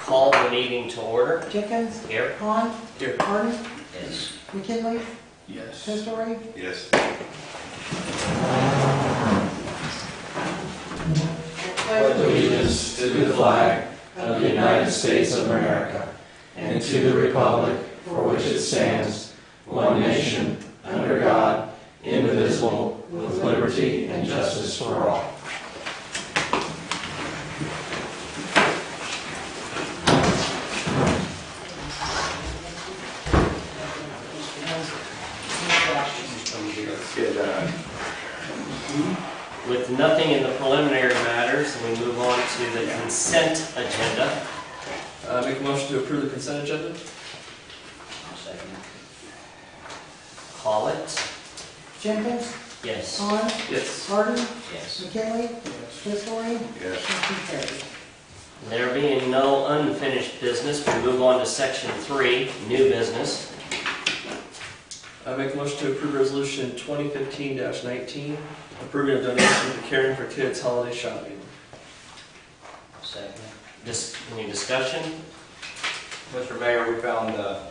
Call the meeting to order. Jenkins? Here. Hahn? Here. Harden? Yes. McKinley? Yes. Testori? Yes. Pledge allegiance to the flag of the United States of America and to the republic for which it stands, one nation, under God, indivisible, with liberty and justice for all. With nothing in the preliminary matters, we move on to the consent agenda. Make a motion to approve the consent agenda? Call it. Jenkins? Yes. Hahn? Yes. Harden? Yes. McKinley? Testori? Yes. Motion carried. There being no unfinished business, we move on to section 3, new business. Make a motion to approve resolution 2015-19, approving a donation to Caring for Kids holiday shopping. Second. Any discussion? Mr. Mayor, we found a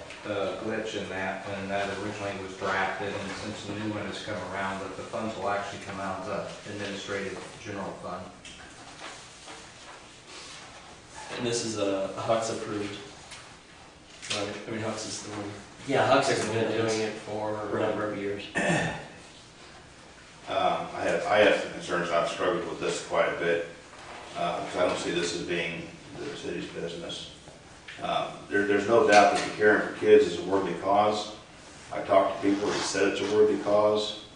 glitch in that when that originally was drafted, and since the new one has come around, that the funds will actually come out of the administrative general fund. And this is a Hux approved. Right? I mean, Hux is the one. Yeah, Hux has been doing it for a number of years. I have some concerns. I've struggled with this quite a bit because I don't see this as being the city's business. There's no doubt that the Caring for Kids is a worthy cause. I talked to people who said it's a worthy cause.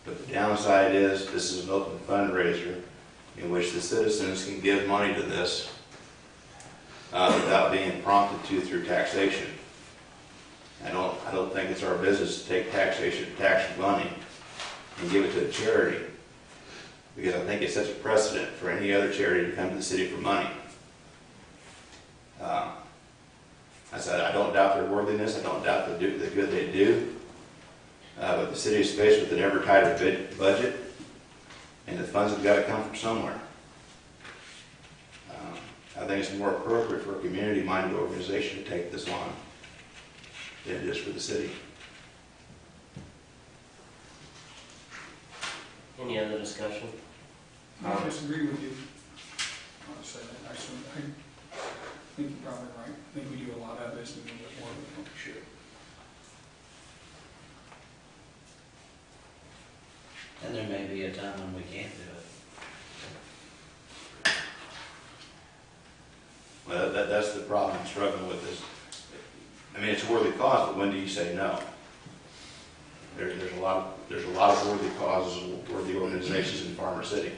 But the downside is this is an open fundraiser in which the citizens can give money to this without being prompted to through taxation. I don't think it's our business to take tax money and give it to a charity, because I think it sets a precedent for any other charity to come to the city for money. I said I don't doubt their worthiness. I don't doubt the good they do. But the city is faced with an ever tighter budget, and the funds have got to come from somewhere. I think it's more appropriate for a community-minded organization to take this on than it is for the city. Any other discussion? I disagree with you. I'll say that. I think you're probably right. I think we do a lot of this and a little bit more than we should. And there may be a time when we can't do it. Well, that's the problem I'm struggling with is, I mean, it's a worthy cause, but when do you say no? There's a lot of worthy causes, worthy organizations in Farmer City.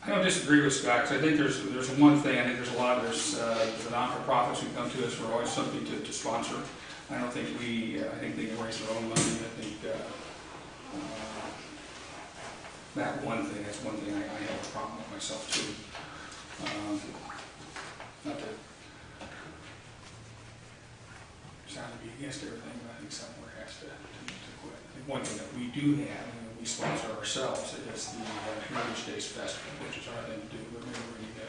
I don't disagree with Scott, because I think there's one thing. I think there's the non-for-profits who come to us for always something to sponsor. I don't think I think they can raise their own money. I think that's one thing I have a problem with myself too. Not to sound to be against everything, but I think somewhere has to quit. I think one thing that we do have, and we sponsor ourselves, is the Heritage Days Festival, which is our thing to do, but maybe we need to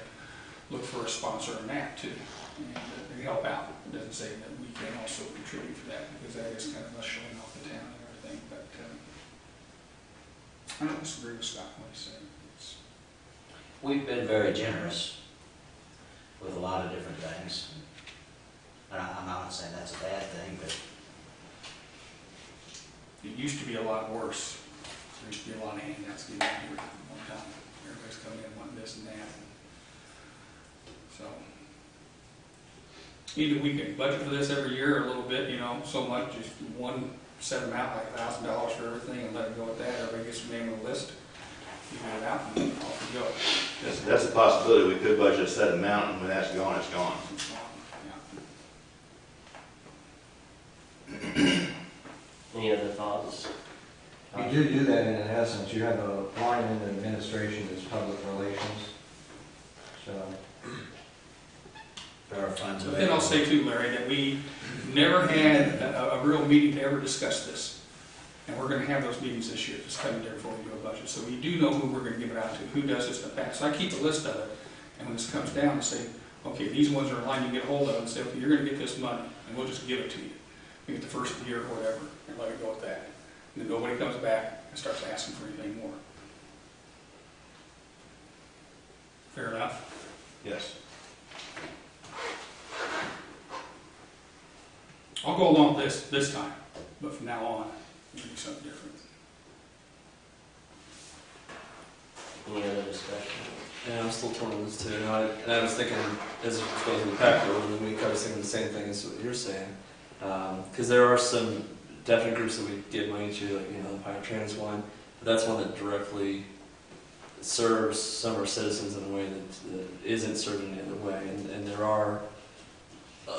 look for a sponsor in that too, and they help out. It doesn't say that we can also contribute to that, because that is kind of us showing off the town and everything, but I don't disagree with Scott when he said We've been very generous with a lot of different things. And I'm not saying that's a bad thing, but it used to be a lot worse. There used to be a lot of handouts given out here at one time. Everybody's coming in wanting this and that. So either we can budget for this every year or a little bit, so much, just set them out like $1,000 for everything and let it go at that. Everybody gets their name on the list, figure it out, and off we go. That's a possibility. We could budget a set amount, and when that's gone, it's gone. Any other thoughts? You do that in essence. You have a line in the administration that's public relations. So there are funds But then I'll say too, Larry, that we never had a real meeting to ever discuss this. And we're gonna have those meetings this year, this coming year before we do a budget. So we do know who we're gonna give it out to, who does this in the past. So I keep a list of it, and when this comes down, I say, okay, these ones are in line you get a hold of, and say, okay, you're gonna get this money, and we'll just give it to you. You get the first of the year or whatever, and let it go with that. And then nobody comes back and starts asking for anything more. Fair enough? Yes. I'll go along with this time, but from now on, we'll do something different. Any other discussion? Yeah, I'm still torn on this too. And I was thinking, as it goes in the pack, when we I was thinking the same thing as what you're saying. Because there are some definite groups that we give money to, like, the Pirate Trans one, but that's one that directly serves some of our citizens in a way that isn't served in any other way. And there are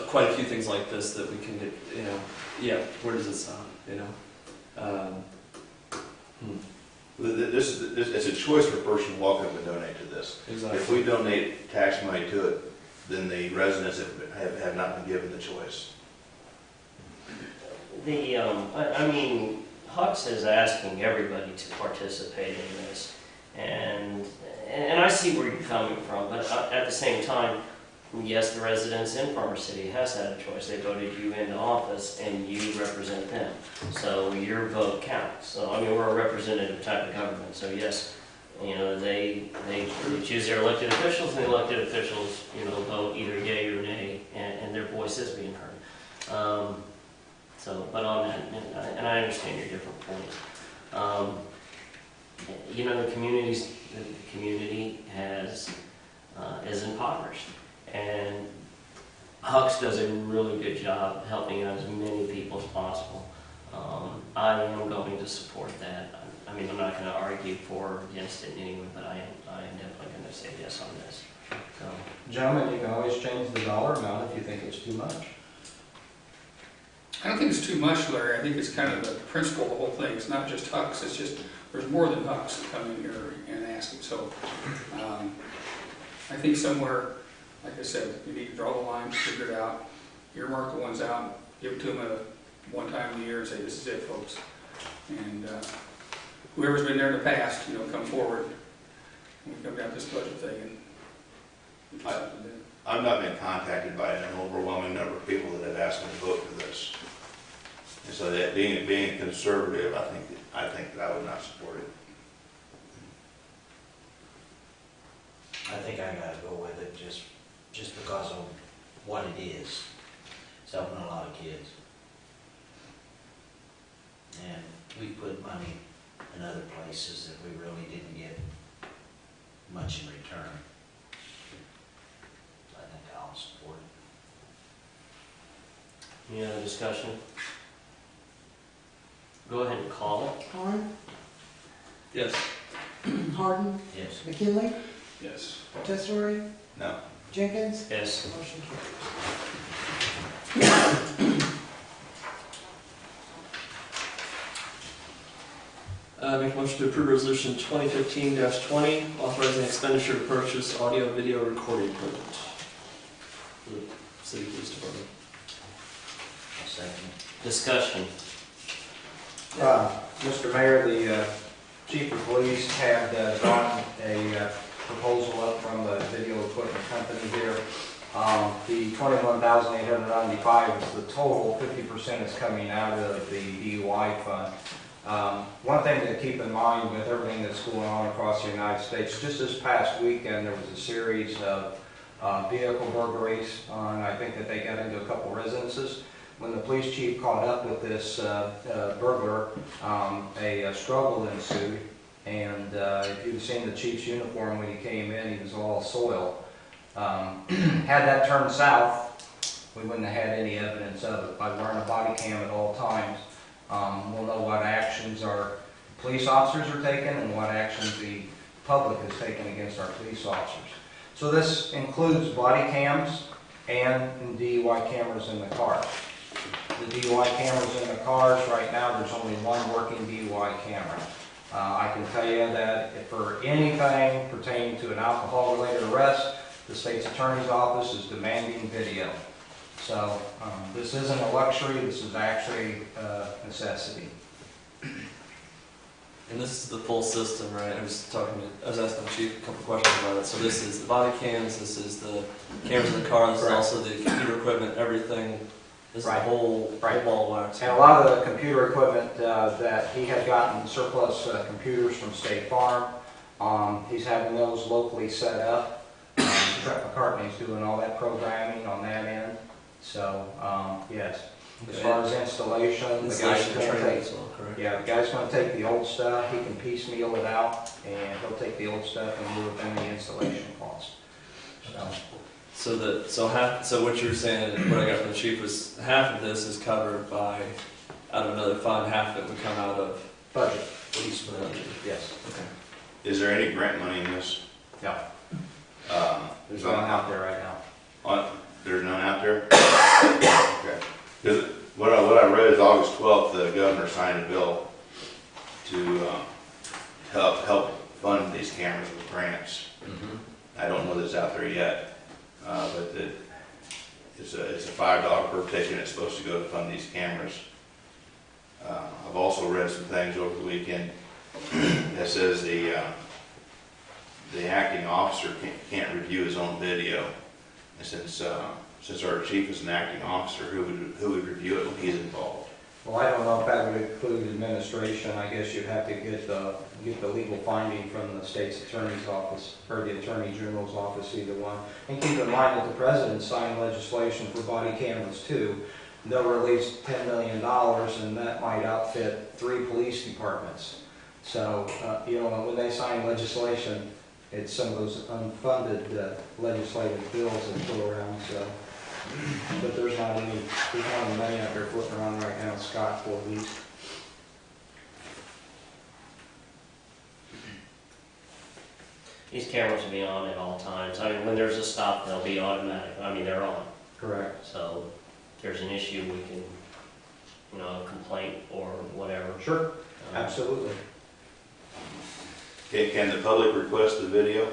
quite a few things like this that we can get, where does it stop, It's a choice for a person to walk up and donate to this. Exactly. If we donate tax money to it, then the residents have not been given the choice. Hux is asking everybody to participate in this, and I see where you're coming from, but at the same time, yes, the residents in Farmer City has had a choice. They voted you into office, and you represent them, so your vote counts. So, we're a representative type of government, so yes, they choose their elected officials, and the elected officials, vote either yay or nay, and their voice is being heard. But on that, and I understand your different points. The community is impoverished, and Hux does a really good job helping out as many people as possible. I am going to support that. I'm not going to argue for or against it anyway, but I am definitely going to say yes on this. So, Gentlemen, you can always change the dollar amount if you think it's too much. I don't think it's too much, Larry. I think it's kind of the principle of the whole thing. It's not just Hux, it's just, there's more than Hux that come in here and ask it. So, I think somewhere, like I said, you need to draw the lines, figure it out, earmark the ones out, give it to them one time a year and say, this is it, folks. And whoever's been there in the past, come forward when we come down to this budget thing and do something then. I've not been contacted by an overwhelming number of people that have asked me to vote for this. And so that being conservative, I think that I would not support it. I think I gotta go with it just because of what it is. It's helping a lot of kids. And we put money in other places that we really didn't get much in return. I think I'll support it. any other discussion? Go ahead and call it. Horn, Yes. Harden, Yes. McKinley, Yes. Testori, No. Jenkins, Yes. motion carries. Make a motion to approve resolution 2015-20, authorizing expenditure to purchase audio-video recording equipment for the city police department. I'll second. Discussion. Mr. Mayor, the chief of police had drawn a proposal up from the video equipment company here. The $21,895 is the total, 50% is coming out of the DUI fund. One thing to keep in mind with everything that's going on across the United States, just this past weekend there was a series of vehicle burglaries, and I think that they got into a couple residences. When the police chief caught up with this burglar, a struggle ensued, and if you'd seen the chief's uniform when he came in, he was all soiled. Had that turned south, we wouldn't have had any evidence of it. By wearing a body cam at all times, we'll know what actions our police officers are taking and what actions the public is taking against our police officers. So this includes body cams and DUI cameras in the cars. The DUI cameras in the cars, right now, there's only one working DUI camera. I can tell you that for anything pertaining to an alcohol-related arrest, the state's attorney's office is demanding video. So this isn't a luxury, this is actually a necessity. And this is the full system, right? I was asking the chief a couple questions about it. So this is the body cams, this is the cameras in the car, this Correct. is also the computer equipment, everything. This Right. is the whole Right. ball of wax. And a lot of the computer equipment that he had gotten surplus computers from State Farm, he's having those locally set up. Trent McCartney's doing all that programming on that end. So, yes, as far as installation, the guy's Installation going to training take, as well, correct? yeah, the guy's going to take the old stuff, he can piecemeal it out, and he'll take the old stuff and do it in the installation cost. So what you're saying, what I got from the chief was half of this is covered by, out of another fund, half of it would come out of Budget, police budget. yes. Okay. Is there any grant money in this? No, there's So- one out there right now. There's none out there? Okay. Because what I read is August 12th, the governor signed a bill to help fund these cameras with grants. I don't know that it's out there yet, but it's a $5 per ticket. It's supposed to go to fund these cameras. I've also read some things over the weekend that says the acting officer can't review his own video. And since our chief is an acting officer, who would review it when he's involved? Well, I don't know if that would include administration. I guess you'd have to get the legal finding from the state's attorney's office or the attorney general's office, either one. And keep in mind that the president signed legislation for body cameras too. They'll release $10 million, and that might outfit 3 police departments. So, when they sign legislation, it's some of those unfunded legislative bills that go around. So, but there's not any money out there floating around right now, Scott, for these. These cameras will be on at all times. I mean, when there's a stop, they'll be automatic. I mean, they're on. Correct. So if there's an issue, we can, complaint or whatever. Sure, absolutely. Can the public request the video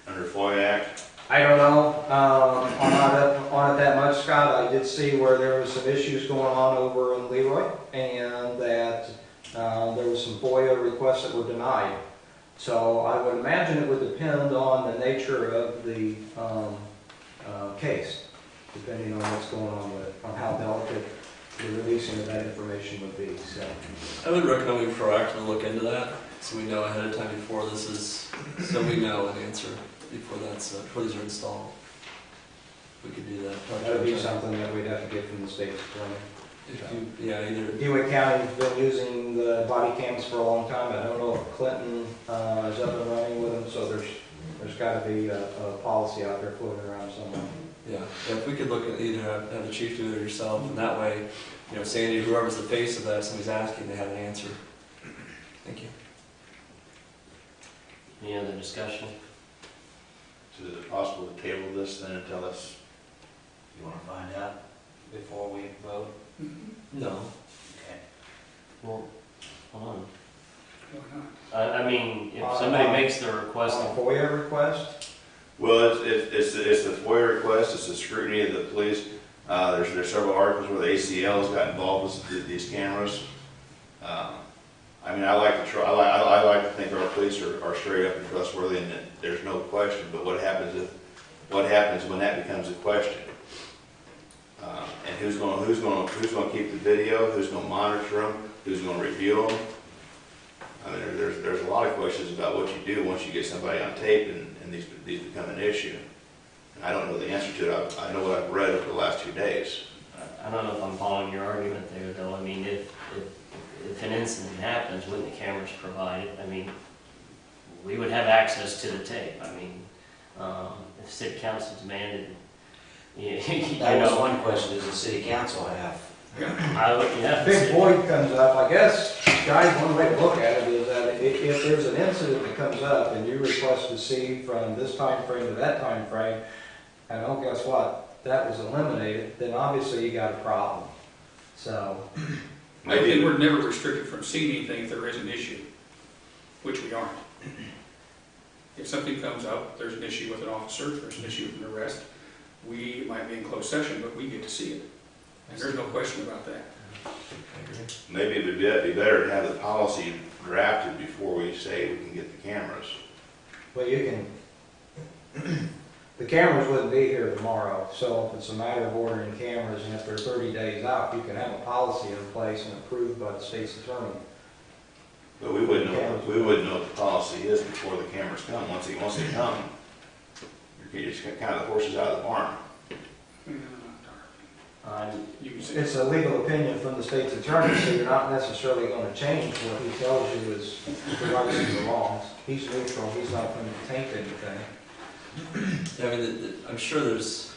under FOIA Act? I don't know, I'm not up on it that much, Scott. I did see where there was some issues going on over in Leroy, and that there was some FOIA requests that were denied. So I would imagine it would depend on the nature of the case, depending on what's going on with it, on how delicate the releasing of that information would be. So I would recommend we proactively look into that, so we know ahead of time before so we know an answer before these are installed. We could do that. that would be something that we'd have to get from the state's attorney. Either. Dewitt County's been using the body cams for a long time. I don't know if Clinton is up and running with them, so there's got to be a policy out there floating around somewhere. Yeah, if we could look at either have the chief do it or yourself, and that way, Sandy, whoever's the face of that, if somebody's asking, they have an answer. Thank you. Any other discussion? So is it possible to table this then until it's? You want to find out before we vote? No. Okay. Well, hold on. Why not? I mean, if somebody makes the request, On a FOIA request? Well, it's the FOIA request, it's the scrutiny of the police. There's several articles where the ACL's got involved with these cameras. I mean, I like to think our police are straight up and trustworthy, and that there's no question. But what happens when that becomes a question? And who's going to keep the video? Who's going to monitor them? Who's going to review them? I mean, there's a lot of questions about what you do once you get somebody on tape and these become an issue. And I don't know the answer to it. I know what I've read over the last 2 days. I don't know if I'm following your argument there, though. I mean, if an incident happens, wouldn't the cameras provide it? I mean, we would have access to the tape. I mean, if city council demanded, That was one question, does the city council have? Big void comes up, I guess, guys, one way to look at it is that if there's an incident that comes up and you request to see from this time frame to that time frame, and oh, guess what, that was eliminated, then obviously you got a problem. So, I think we're never restricted from seeing anything if there is an issue, which we aren't. If something comes up, there's an issue with an officer, there's an issue with an arrest, we might be in closed session, but we get to see it. And there's no question about that. I agree. Maybe it would be better to have the policy drafted before we say we can get the cameras. Well, you can, the cameras wouldn't be here tomorrow, so if it's a matter of ordering cameras and if they're 30 days out, you can have a policy in place and approved by the state's attorney. But we wouldn't know what the policy is before the cameras come. Once they come, you're just kind of the horses out of the barn. You can say, It's a legal opinion from the state's attorney, so you're not necessarily going to change what he tells you is the rights and the wrongs. He's neutral, he's not going to taint anything. Yeah, I mean, I'm sure there's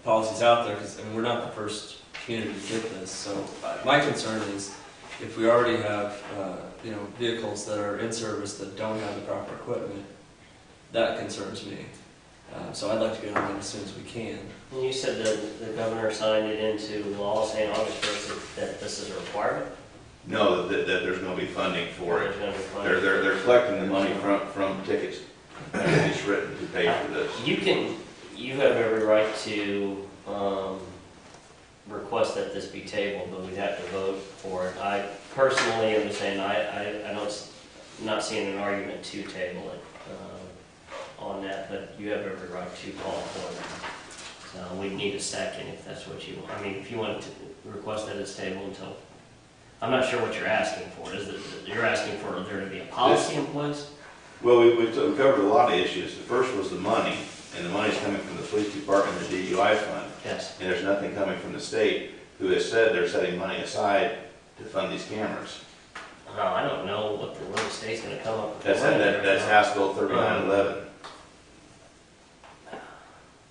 policies out there, because I mean, we're not the first community to get this. So my concern is if we already have vehicles that are in service that don't have the proper equipment, that concerns me. So I'd like to get on that as soon as we can. And you said that the governor signed it into law saying August 1st that this is a requirement? No, that there's going to be funding for it. There's gonna be funding. They're collecting the money from tickets. It's written to pay for this. You have every right to request that this be tabled, but we'd have to vote for it. I personally am saying I'm not seeing an argument to table it on that, but you have every right to call for it. So we'd need a second if that's what you want. I mean, if you want to request that it's tabled until, I'm not sure what you're asking for. Is it, you're asking for there to be a policy in place? Well, we've covered a lot of issues. The first was the money, and the money's coming from the police department and the DUI fund. Yes. And there's nothing coming from the state, who has said they're setting money aside to fund these cameras. I don't know what the state's going to come up with. That's House Bill 3911.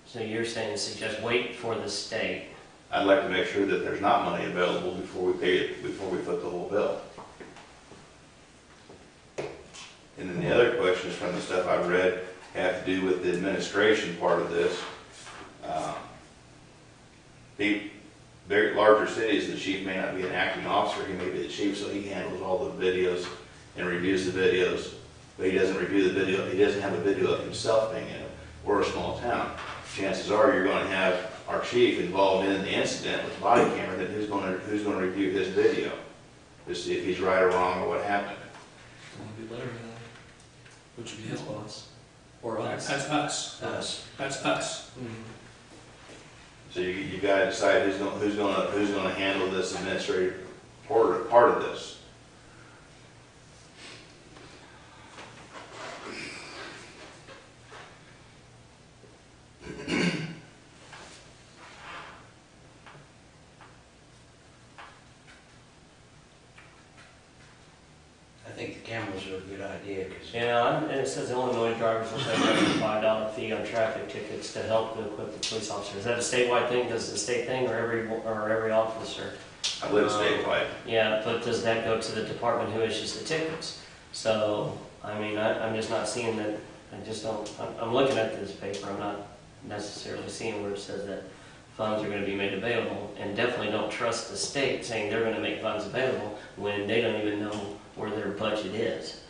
So you're saying to suggest wait for the state. I'd like to make sure that there's not money available before we pay it, before we foot the whole bill. And then the other questions from the stuff I've read have to do with the administration part of this. The very larger cities, the chief may not be an acting officer, he may be the chief, so he handles all the videos and reviews the videos, but he doesn't review the video, he doesn't have a video of himself being in it. We're a small town. Chances are you're going to have our chief involved in the incident with the body camera, then who's going to review his video to see if he's right or wrong or what happened. It'd be better, which would be his boss or us. that's us. Us. That's us. Mhm. So you got to decide who's going to handle this administrative part of this. I think the cameras are a good idea, because Yeah, and it says Illinois drivers will pay a $5 fee on traffic tickets to help equip the police officers. Is that a statewide thing? Does it a state thing or every officer? I believe it's statewide. Yeah, but does that go to the department who issues the tickets? So, I mean, I'm just not seeing that, I just don't, I'm looking at this paper, I'm not necessarily seeing where it says that funds are going to be made available, and definitely don't trust the state saying they're going to make funds available when they don't even know where their budget is.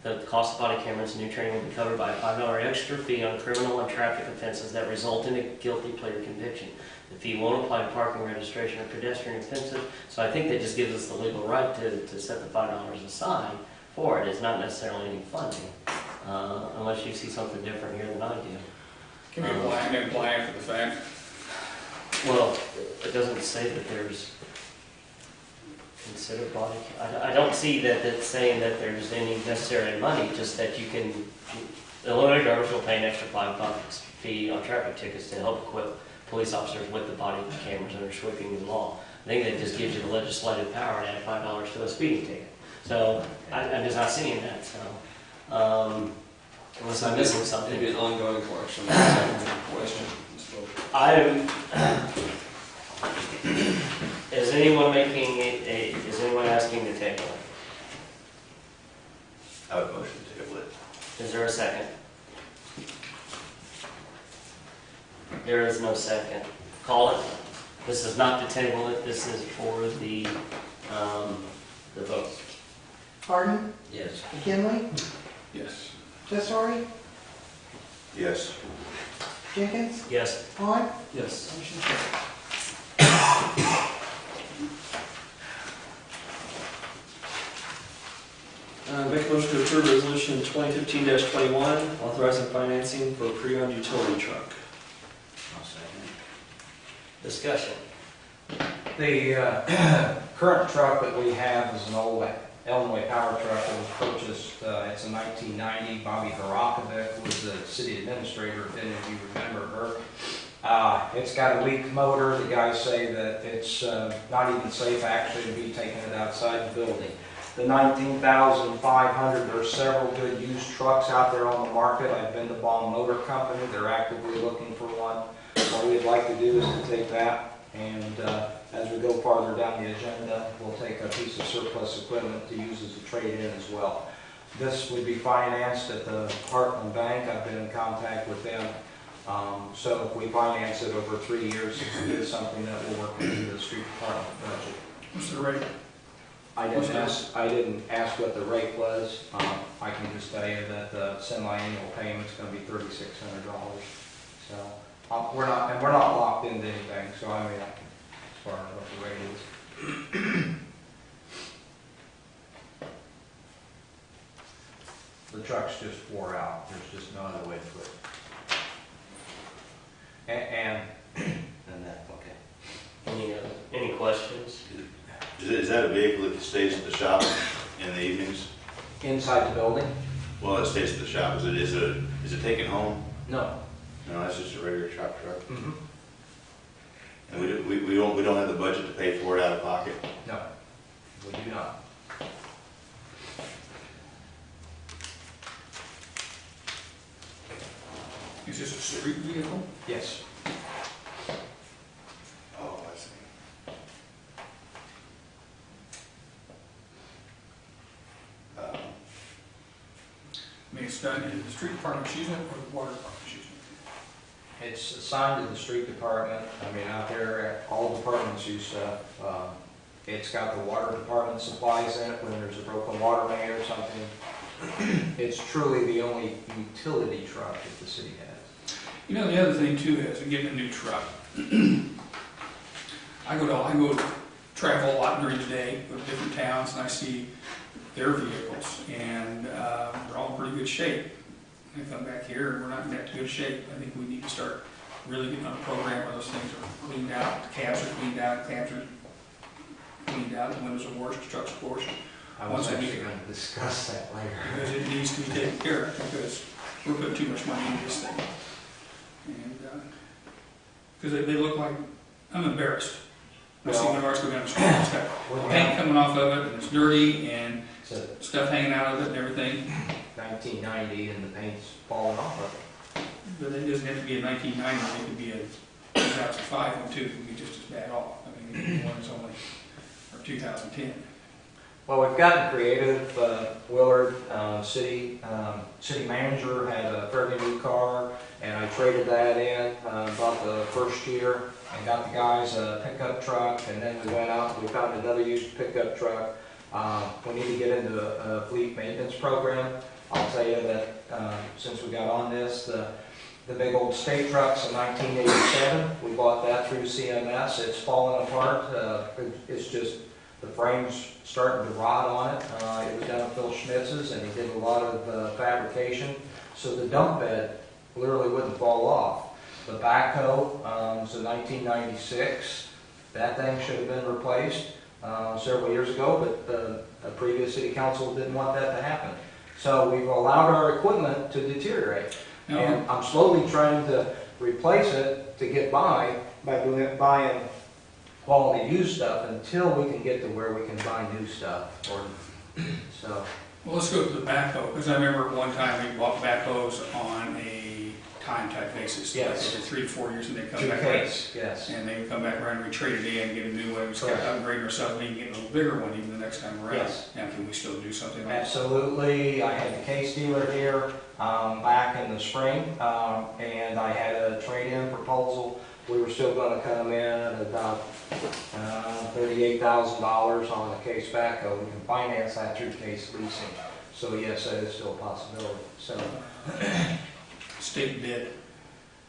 The cost of body cameras and new training will be covered by a $5 extra fee on criminal and traffic offenses that result in a guilty plea or conviction. The fee won't apply to parking, registration, or pedestrian offenses, so I think that just gives us the legal right to set the $5 aside for it. It's not necessarily any funding, unless you see something different here than I do. Can we apply after the fact? Well, it doesn't say that there's consider body, I don't see that it's saying that there's any necessary money, just that you can, Illinois drivers will pay an extra $5 fee on traffic tickets to help equip police officers with the body cameras that are sweeping the law. I think that just gives you the legislative power to add $5 to a speeding ticket. So I'm just not seeing that, so, unless I'm missing something. Maybe an ongoing question. Question. Is anyone making is anyone asking to table it? I would motion to table it. Is there a second? There is no second. Call it. This is not to table it, this is for the vote. Harden, yes. McKinley, Yes. Tesori, Yes. Jenkins, Yes. Vaughn, Yes. motion carried. Make a motion to approve resolution 2015-21, authorizing financing for a pre-owned utility truck. I'll second Discussion. The current truck that we have is an old Illinois power truck that was purchased, it's a 1990. Bobby Harakovic was the city administrator, if any of you remember her. It's got a weak motor. The guys say that it's not even safe actually to be taking it outside the building. The 19,500, there's several good used trucks out there on the market. I've been to Baum Motor Company. They're actively looking for one. What we'd like to do is to take that, and as we go farther down the agenda, we'll take a piece of surplus equipment to use as a trade-in as well. This would be financed at the Heartland Bank. I've been in contact with them. So if we finance it over 3 years, it's something that will work into the street department budget. What's the rate? I didn't ask what the rate was. I can just tell you that the semi-annual payment's gonna be $3,600. So, we're not locked into anything, so I mean, as far as what the rate is. The truck's just wore out. There's just no other way to put it. And that, okay. Any questions? Is that a vehicle that stays at the shop in the evenings? inside the building? Well, it stays at the shop. Is it taken home? No. No, that's just a regular shop truck. Mm-hmm. And we don't have the budget to pay for it out of pocket. No, we do not. Is this a street vehicle? Yes. Oh, I see. I mean, it's done in the street department's using it or the water department's using it? It's assigned to the street department. I mean, out there, all departments use stuff. It's got the water department supplies in it when there's a broken water main or something. It's truly the only utility truck that the city has. You know, the other thing too is getting a new truck. I go travel a lot during the day, go to different towns, and I see their vehicles, and they're all in pretty good shape. I come back here and we're not in that good shape. I think we need to start really getting on a program where those things are cleaned out, the cabs are cleaned out, the windows are washed, the trucks are washed. I was actually going to discuss that later. Because it needs to be taken care of, because we're putting too much money into this thing. And, because they look like, I'm embarrassed. I see one of ours go down the street, it's got paint coming off of it, and it's dirty, and So stuff hanging out of it and everything. 1990 and the paint's falling off of it. But it doesn't have to be a 1990, it could be a 2005 one too, it could be just as bad off. I mean, the one's only, or 2010. Well, we've gotten creative. Willard, city manager, had a fairly new car, and I traded that in about the first year and got the guys a pickup truck, and then we went out and we found another used pickup truck. We need to get into a fleet maintenance program. I'll tell you that since we got on this, the big old state truck's in 1987. We bought that through CMS. It's falling apart. It's just, the frame's starting to rot on it. It was down at Phil Schmitz's, and he did a lot of fabrication. So the dump bed literally wouldn't fall off. The backhoe was in 1996. That thing should have been replaced several years ago, but the previous city council didn't want that to happen. So we've allowed our equipment to deteriorate. No. And I'm slowly trying to replace it to get by buying quality used stuff until we can get to where we can buy new stuff. So. Well, let's go to the backhoe, because I remember one time we bought backhoes on a time-type basis. Yes. Like every 3 to 4 years, and they come Two back case, yes. and they would come back around and we trade it in and get a new one. We just kept upgrading ourselves, and get a little bigger one even the next time around. Yes. Now, can we still do something like that? Absolutely. I had the case dealer here back in the spring, and I had a trade-in proposal. We were still going to come in at about $38,000 on the case backhoe. We can finance that through case leasing. So yes, that is still a possibility. So State bid.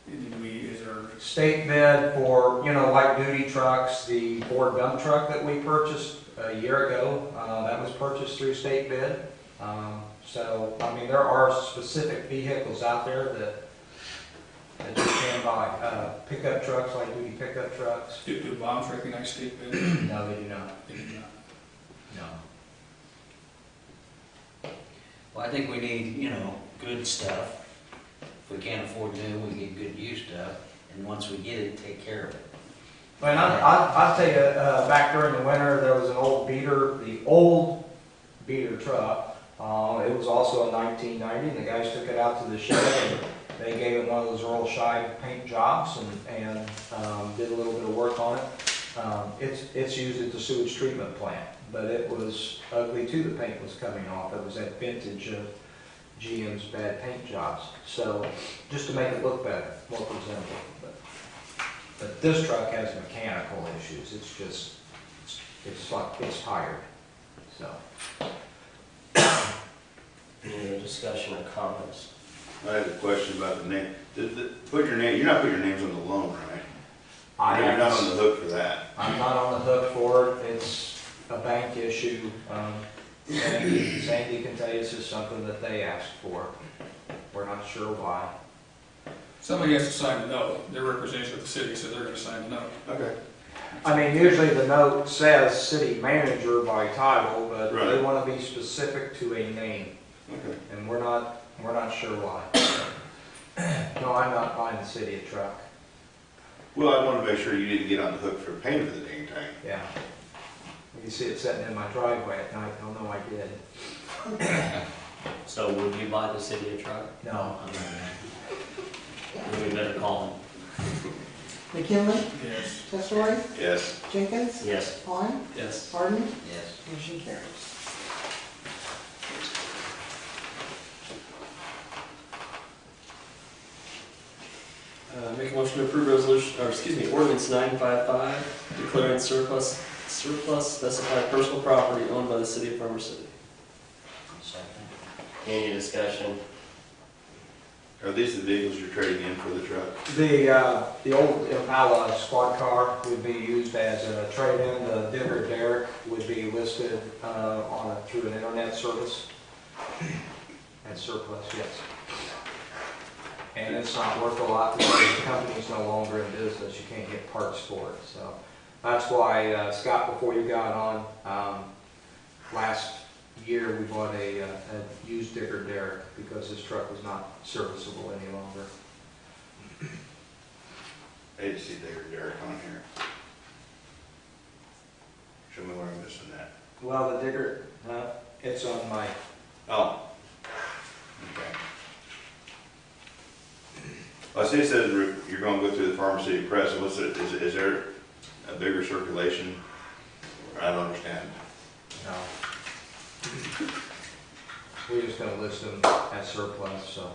Is there? state bid for, light duty trucks, the Ford dump truck that we purchased a year ago, that was purchased through state bid. So, I mean, there are specific vehicles out there that you can buy, pickup trucks, light duty pickup trucks. Do bombs recognize state bid? No, they do not. They do not. No. Well, I think we need, good stuff. If we can't afford new, we get good used stuff, and once we get it, take care of it. Well, I'll tell you, back during the winter, there was an old beater, the old beater truck. It was also a 1990, and the guys took it out to the shed, and they gave it one of those Earl Scheib paint jobs, and did a little bit of work on it. It's used at the sewage treatment plant, but it was ugly too. The paint was coming off. It was that vintage of GM's bad paint jobs. So just to make it look better, more presentable. But this truck has mechanical issues. It's just, it's tired. So. Any other discussion or comments? I have a question about the name. Put your name, you're not putting your names on the loan, right? You're not on the hook for that. I'm not on the hook for it. It's a bank issue. Sandy can tell you this is something that they asked for. We're not sure why. Somebody has to sign the note. Their representative of the city said they're gonna sign the note. Okay. I mean, usually the note says city manager by title, but they Right. want to be specific to a name, Okay. and we're not sure why. No, I'm not buying the city a truck. Well, I wanted to make sure you didn't get on the hook for payment of the dang thing. Yeah. You see it sitting in my driveway at night. Oh no, I did. So would you buy the city a truck? No. We better call him. McKinley, Yes. Testori, Yes. Jenkins, Yes. Vaughn, Yes. Harden, Yes. motion carries. Make a motion to approve resolution, or excuse me, ordinance 955, declaring surplus specified personal property owned by the city of Farmer City. Second. Any discussion? Are these the vehicles you're trading in for the truck? The old Impala squad car would be used as a trade-in. The digger derrick would be listed through an internet service. And surplus, yes. And it's not worth a lot because the company's no longer in business. You can't get parts for it. So that's why, Scott, before you got on, last year we bought a used digger derrick because this truck was not serviceable any longer. I didn't see Derek on here. Show me where I'm missing that. Well, the digger, it's on my, Oh. Okay. Well, I see it says you're going to go through the Farmer City Press. What's it? Is there a bigger circulation? I don't understand. no. We're just gonna list them as surplus, so.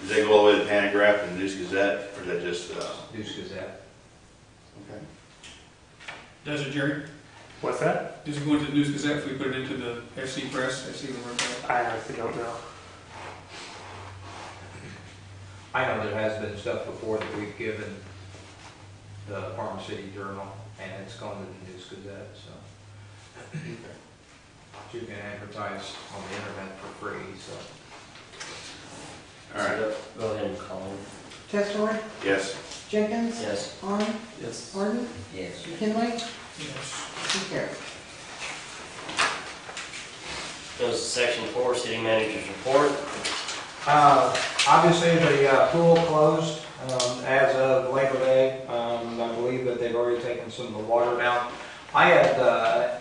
Does they go all the way to the Pantograph and News Gazette, or is that just? News Gazette. Okay. Does it, Jerry? What's that? Does it go into the News Gazette if we put it into the FC Press? FC the report? I honestly don't know. I know there has been stuff before that we've given the Farm City Journal, and it's gone to the News Gazette, so. You can advertise on the internet for free, so. All right. So go ahead and call him. Testori, Yes. Jenkins, Yes. Vaughn, Yes. Harden, Yes. McKinley, Yes. motion carries. Goes to section 4, city manager's report. Obviously, the pool closed as of Labor Day. I believe that they've already taken some of the water down. I had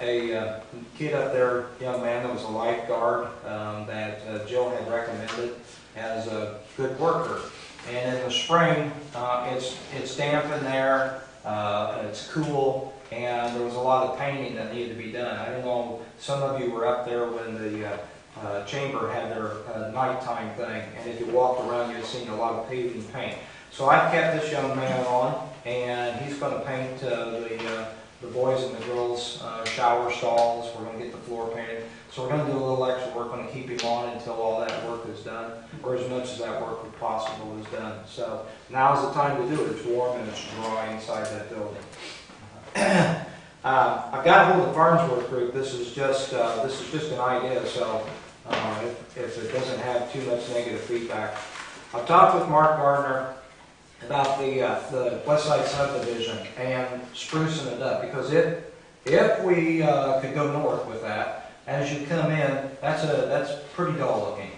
a kid up there, young man that was a lifeguard that Jill had recommended as a good worker. And in the spring, it's damp in there, it's cool, and there was a lot of painting that needed to be done. I don't know, some of you were up there when the chamber had their nighttime thing, and if you walked around, you'd seen a lot of paving paint. So I've kept this young man on, and he's going to paint the boys and the girls shower stalls. We're going to get the floor painted. So we're going to do a little extra work on to keep him on until all that work is done, or as much as that work as possible is done. So now's the time to do it. It's warm and it's dry inside that building. I've got a hold of the Farnsworth Group. This is just an idea, so if it doesn't have too much negative feedback. I've talked with Mark Gardner about the West Side subdivision and sprucing it up, because if we could go north with that, as you come in, that's pretty dull looking.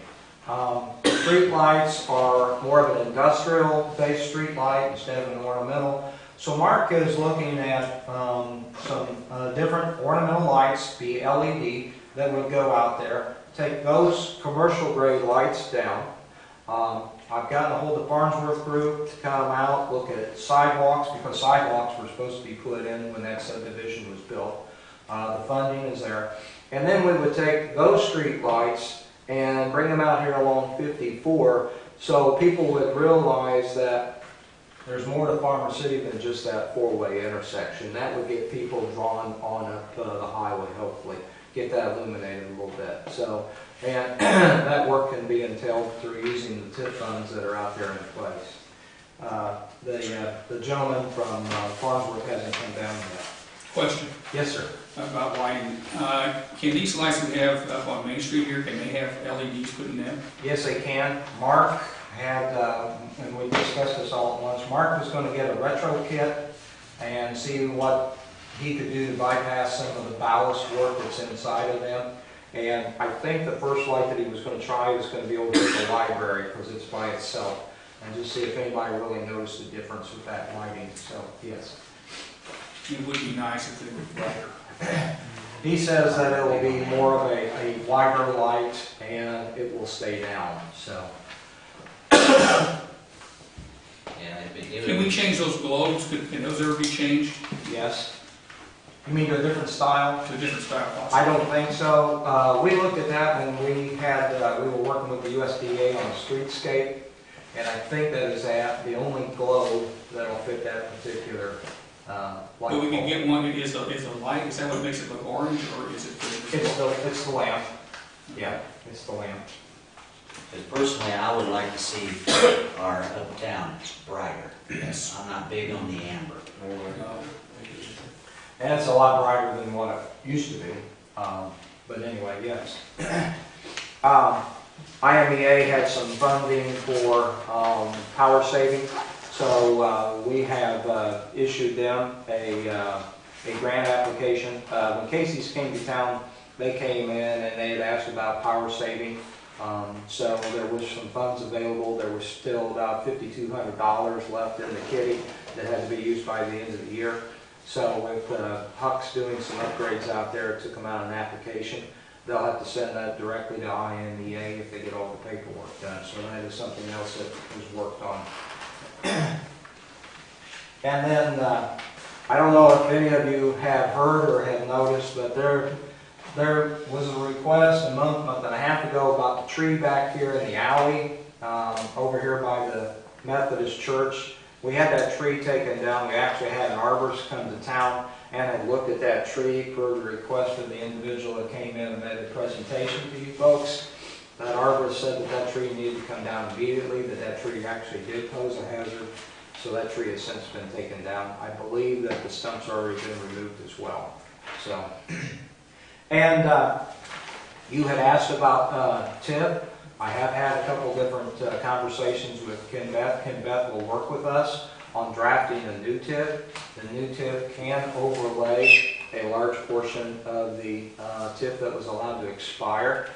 Street lights are more of an industrial-based street light instead of an ornamental. So Mark is looking at some different ornamental lights, be LED, that would go out there. Take those commercial-grade lights down. I've gotten a hold of the Farnsworth Group to come out, look at sidewalks, because sidewalks were supposed to be put in when that subdivision was built. The funding is there. And then we would take those street lights and bring them out here along 54, so people would realize that there's more to Farmer City than just that four-way intersection. That would get people drawn on up the highway, hopefully, get that illuminated a little bit. So, and that work can be entailed through using the TIP funds that are out there in place. The gentleman from Farnsworth hasn't come down yet. Question Yes, sir. about lighting. Can these lights we have up on Main Street here, can they have LEDs put in them? Yes, they can. Mark had, and we discussed this all at once, Mark was going to get a retro kit and see what he could do to bypass some of the ballast work that's inside of them. And I think the first light that he was going to try was going to be over at the library, because it's by itself, and just see if anybody really noticed the difference with that lighting. So, yes. It would be nice if they were brighter. He says that it will be more of a wider light, and it will stay down, so. Yeah, Can we change those globes? Can those ever be changed Yes. You mean to a different style? to a different style? I don't think so. We looked at that when we were working with the USDA on a streetscape, and I think that is the only globe that'll fit that particular light But we can bulb. get one, is the light, is that what makes it look orange, or is it? It's the lamp. Yeah, it's the lamp. Because personally, I would like to see our uptown brighter. Yes. I'm not big on the amber. And it's a lot brighter than what it used to be. But anyway, yes. IMEA had some funding for power saving, so we have issued them a grant application. When Casey's came to town, they came in and they had asked about power saving. So there was some funds available. There was still about $5,200 left in the kitty that had to be used by the end of the year. So with Huck's doing some upgrades out there, it took them out an application. They'll have to send that directly to IMEA if they get all the paperwork done. So that is something else that was worked on. And then, I don't know if any of you have heard or have noticed, but there was a request a month and a half ago about the tree back here in the alley, over here by the Methodist Church. We had that tree taken down. We actually had an arborist come to town and had looked at that tree per the request of the individual that came in and made a presentation to you folks. That arborist said that that tree needed to come down immediately, that tree actually did pose a hazard. So that tree has since been taken down. I believe that the stump's already been removed as well. So, and you had asked about TIP. I have had a couple different conversations with Ken Beth. Ken Beth will work with us on drafting a new TIP. The new TIP can overlay a large portion of the TIP that was allowed to expire.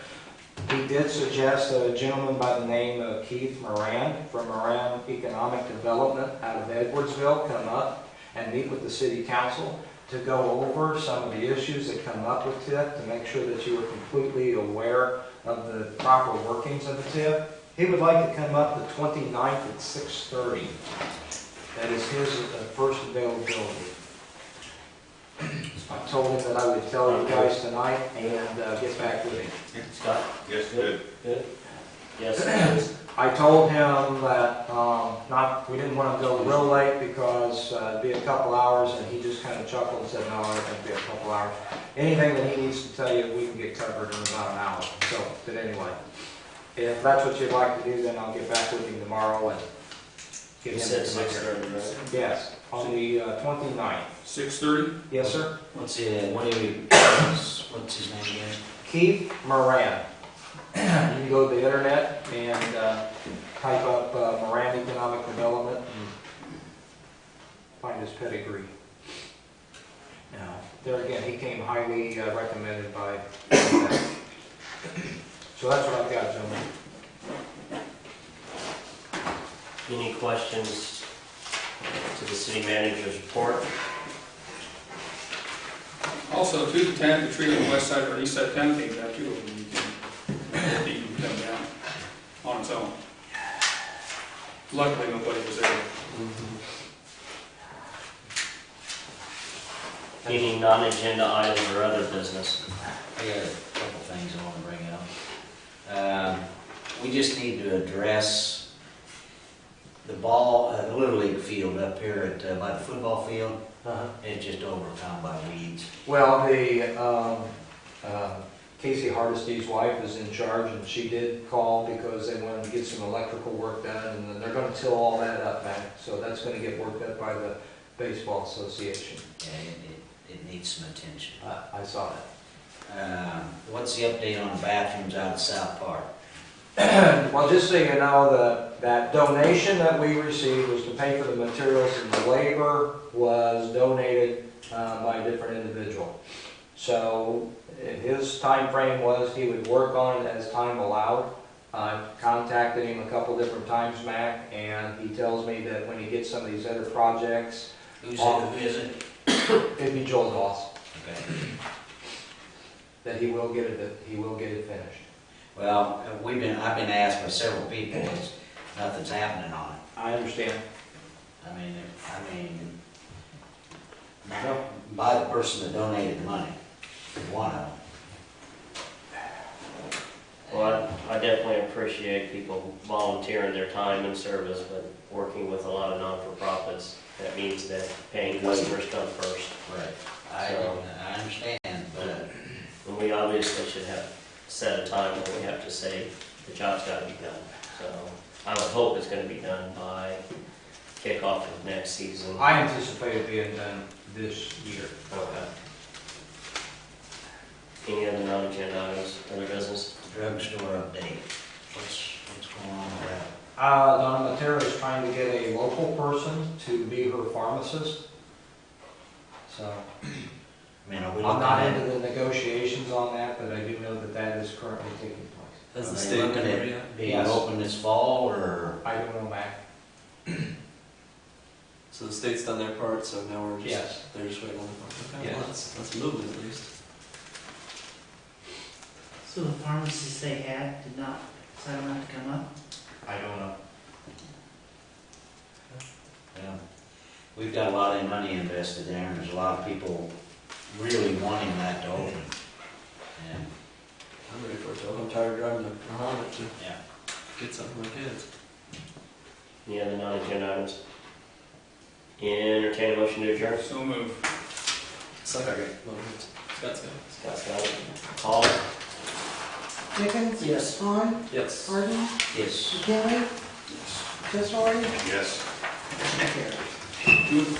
He did suggest that a gentleman by the name of Keith Moran from Moran Economic Development out of Edwardsville come up and meet with the city council to go over some of the issues that come up with TIP, to make sure that you are completely aware of the proper workings of the TIP. He would like to come up the 29th at 6:30. That is his first availability. I told him that I would tell you guys tonight and get back with him. Scott? Yes, good. Good? Yes. I told him that we didn't want to go real late because it'd be a couple hours, and he just kind of chuckled and said, no, I think it'd be a couple hours. Anything that he needs to tell you, we can get covered in about an hour. So, but anyway, if that's what you'd like to do, then I'll get back with him tomorrow and get You him said to come up here. 6:30, right? Yes, on the 29th. 6:30? Yes, sir. What's his name again? Keith Moran. You can go to the internet and type up Moran Economic Development and find his pedigree. Now, there again, he came highly recommended by. So that's what I've got, gentlemen. Any questions to the city manager's report? Also, too, the 10th, the tree on the west side or east side of town came down too over the weekend. It didn't come down on its own. Luckily, nobody was there. Any non-agenda items or other business? I got a couple things I want to bring up. We just need to address the Little League field up here at, by the football field. It's just overcome by weeds. Well, the Casey Hardesty's wife is in charge, and she did call because they wanted to get some electrical work done, and then they're going to till all that up, man. So that's going to get worked up by the Baseball Association. Yeah, it needs some attention. I saw that. What's the update on the bathrooms out at South Park? Well, just so you know, that donation that we received was to pay for the materials, and the labor was donated by a different individual. So his time frame was he would work on it as time allowed. I contacted him a couple different times, Mac, and he tells me that when he gets some of these other projects, Who is it? it'd be Joel Goss, Okay. that he will get it finished. Well, I've been asked by several people, nothing's happening on it. I understand. I mean, by the person that donated the money, one of them. Well, I definitely appreciate people volunteering their time and service, but working with a lot of non-for-profits, that means that paying customers come first. Right. I understand, but And we obviously should have set a time when we have to say the job's got to be done. So I would hope it's going to be done by kickoff of next season. I anticipate it being done this year. Okay. Any other non-agenda items, other business? drugstore update. What's going on with that? Donna Matera is trying to get a local person to be her pharmacist. So I mean, are we I'm looking not at, into the negotiations on that, but I do know that that is currently taking place. Has the are state they looking been at yet? being Yes. open this fall, or? I don't know, Mac. So the state's done their part, so now we're just, Yes. they're just waiting on the part. Okay, Yes. well, that's moving at least. So the pharmacists they had did not decide not to come up? I don't know. Yeah. We've got a lot of money invested there, and there's a lot of people really wanting that to open. And, I'm ready for it to. I'm tired of driving around it to yeah. get something for my kids. Any other non-agenda items? Entertain a motion to adjourn. So move. Second. Scott's got it. Scott's got it. Paul? Dickens? Yes. Vaughn? Yes. Harden? Yes. McKinley? Tessori? Yes. Motion carries. Do it